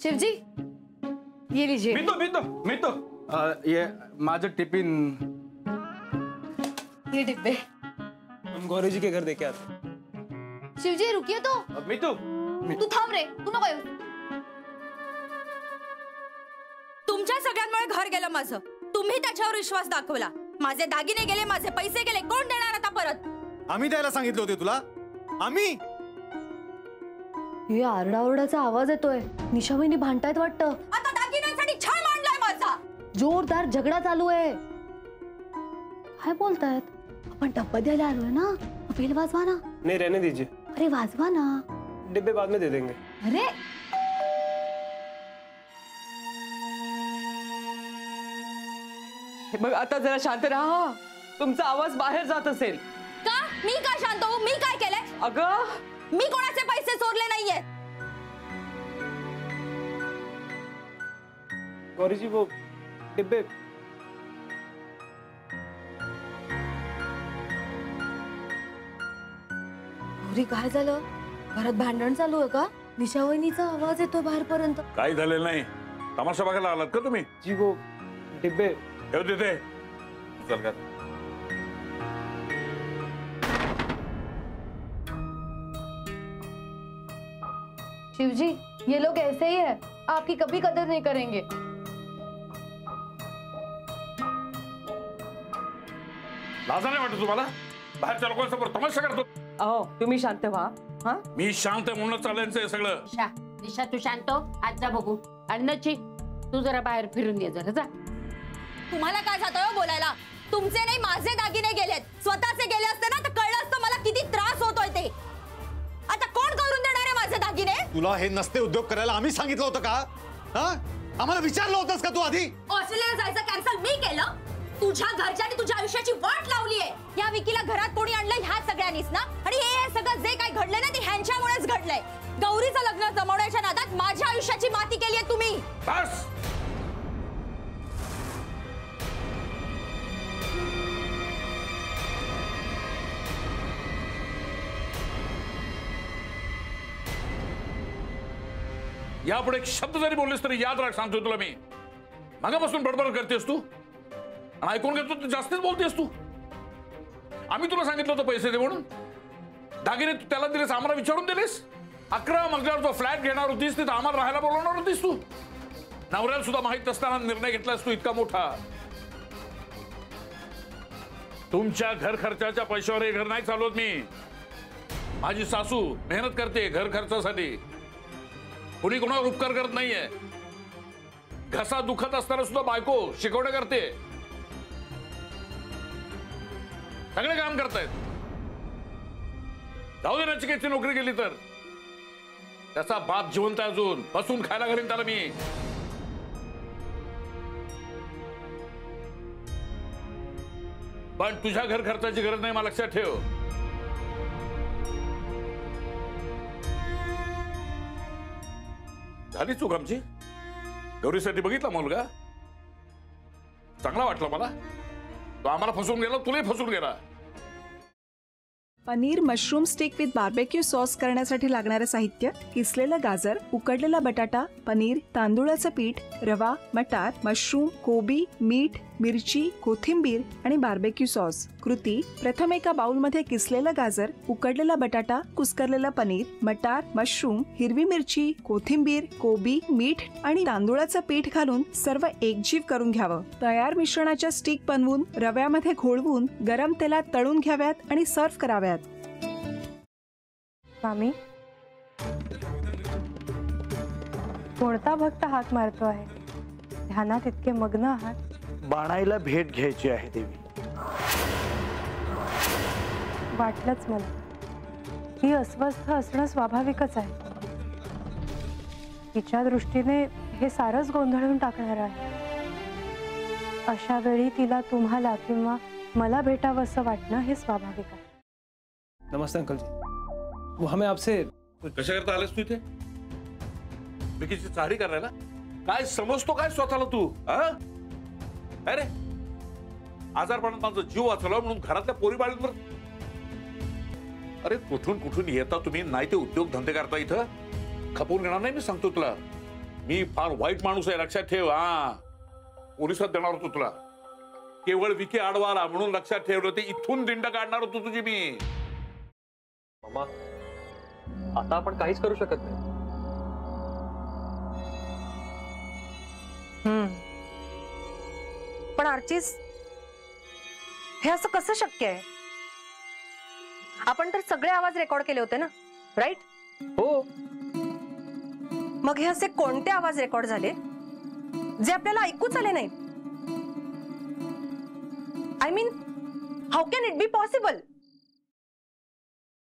शिवजी ये लीजिए। मी तो ये माझं टिफिन। ये डिब्बे हम गौरी जी के घर देके आते। शिवजी रुकिए तो। तू थांब रे, तू नको येऊ। तुमच्या सगळ्यांमुळे घर गेलं माझं। तुम्ही त्याच्यावर विश्वास दाखवला, माझे दागिने गेले, माझे पैसे गेले, कोण देणार आता परत? आम्ही द्यायला सांगितले होते तुला। आम्ही हे आरडाओरडाचा आवाज येतोय, निशावहिनी भांडतायत वाटतं। आता दागिन्यांसाठी छळ मांडलाय माझा। जोरदार झगडा चालू आहे। काय बोलतायत? आपण डब्बा द्यायला आलोय ना, बेल वाजवा ना। नहीं रहने दीजिए। अरे वाजवा ना। डिब्बे बाद में दे देंगे। अरे मग आता जरा शांत राहा, तुमचा आवाज बाहेर जात असेल। का? मी काय शांत हो? मी काय केलंय? अगं मी कोणाचे पैसे चोरले नाहीये। गौरी जी वो डिब्बे। गौरी काय झालं? घरात भांडण चालू आहे का? निशावहिनीचा आवाज येतोय बाहेरपर्यंत। काही झालेलं नाही, तमाशा बघायला आलात का तुम्ही? जी वो डिब्बे। ठेव तिथे, चल का। शिवजी ये लोग ऐसे ही है, आपकी कभी कदर नहीं करेंगे। लाजा नाही वाटत तुम्हाला? बाहेरच्या लोकांसमोर तमाशा करतो। अहो तुम्ही शांत व्हा। हा मी शांत आहे म्हणून चालायचं हे सगळं। निशा तू शांत हो, आज जा बघू। अन्नची तू जरा बाहेर फिरून ये, जरा जा। तुम्हाला काय जातोय हो बोलायला? तुमचे नाही माझे दागिने गेलेत। स्वतःचे गेले असते ना तर कळलं असतं मला किती त्रास होतोय ते। आता कोण करून देणार आहे माझे दागिने? तुला हे नसते उद्योग करायला आम्ही सांगितलं होतं का? हा? आम्हाला विचारलं होतंस का तू आधी? ऑस्ट्रेलियाला जायचं कॅन्सल मी केलं? तुझ्या घरच्यांनी तुझ्या आयुष्याची वाट लावलीये। या विकीला घरात कोणी आणलं ह्या सगळ्यांनीच ना? आणि हे सगळं जे काही घडलंय ना ते ह्यांच्यामुळेच घडलंय। गौरीचं लग्न जमवण्याच्या नादात माझ्या आयुष्याची माती केलीये तुम्ही। बस यापुढे एक शब्द जरी बोललेस तरी याद राख, सांगतोय तुला मी। मागापासून बडबड करतेस तू आणि ऐकून घेतो तू, जास्तीच बोलतेस तू। आम्ही तुला सांगितलं होतं पैसे दे म्हणून, दागिने तू त्याला दिलेस, आम्हाला विचारून दिलेस। 11 मजल्यावर तो फ्लॅट घेणार होतीस, तिथं आम्हाला राहायला बोलवणार होतीस तू। नवऱ्याला सुद्धा माहित असताना निर्णय घेतलास तू इतका मोठा। तुमच्या घर खर्चाच्या पैशावर हे घर नाही चालवत मी। माझी सासू मेहनत करते घर खर्चासाठी, कुणी कोणावर उपकार करत नाहीये। घसा दुखत असताना सुद्धा बायको शिकवणे करते, सगळे काम करतायत। जाऊ दे नचिकेतची नोकरी गेली तर, त्याचा बाप जिवंत आहे अजून, बसून खायला घालीन त्याला मी। पण तुझ्या घर खर्चाची गरज नाही, मला लक्षात ठेव। झाली चूक आमची। गौरीसाठी बघितला मुलगा, चांगला वाटला मला। तो आम्हाला फसवून गेला, तुलाही फसवून गेला। Paneer mushroom stick with barbecue sauce करण्यासाठी लागणारे साहित्य: किसलेलं गाजर, उकडलेला बटाटा, पनीर, तांदूळाचं पीठ, रवा, मटार, मशरूम, कोबी, मीठ, मिरची, कोथिंबीर आणि बार्बेक्यू सॉस। कृती: प्रथम एका बाउलमध्ये किसलेलं गाजर, उकडलेला बटाटा, कुस्करलेलं पनीर, मटार, मशरूम, हिरवी मिरची, कोथिंबीर, कोबी, मीठ आणि तांदूळाचं पीठ घालून सर्व एकजीव करून घ्यावं। तयार मिश्रणाच्या स्टिक बनवून रव्यामध्ये घोळवून गरम तेलात तळून घ्याव्यात आणि सर्व्ह कराव्यात। मामी, कोणता भक्त हाक मारतो आहे? ध्यानात इतके मग्न आहात? बाणाईला भेट घ्यायची आहे देवी। वाटलंच मला, ही अस्वस्थ असणं स्वाभाविकच आहे। तिच्या दृष्टीने हे सारंच गोंधळून टाकणार आहे। अशा वेळी तिला तुम्हाला किंवा मला भेटावं असं वाटणं हे स्वाभाविक आहे। नमस्ते अंकल जी, वो हमें आपसे। कशा करता आलेस तू इथे? विकीची चाहरी करायला? काय समजतो काय स्वतःला तू? अरे आजारपणात माझा जीव वाचवला म्हणून घरातल्या पोरी बाळींवर। अरे कुठून कुठून येता तुम्ही, नाही ते उद्योग धंदे करता इथं? खपवून घेणार नाही मी, सांगतो तुला। मी फार वाईट माणूस आहे, लक्षात ठेव. हा, पोलिसात देणार होतो तुला. केवळ विके आडवाला म्हणून लक्षात ठेवलं, ते इथून दिंड काढणार होतो तुझी मी. मामा, आता आपण काहीच करू शकत नाही. पण आर्चिस, हे असं कसं शक्य आहे? आपण तर सगळे आवाज रेकॉर्ड केले होते ना, राईट? हो. मग हे असे कोणते आवाज रेकॉर्ड झाले जे आपल्याला ऐकूच आले नाहीत? I mean, how can it be possible?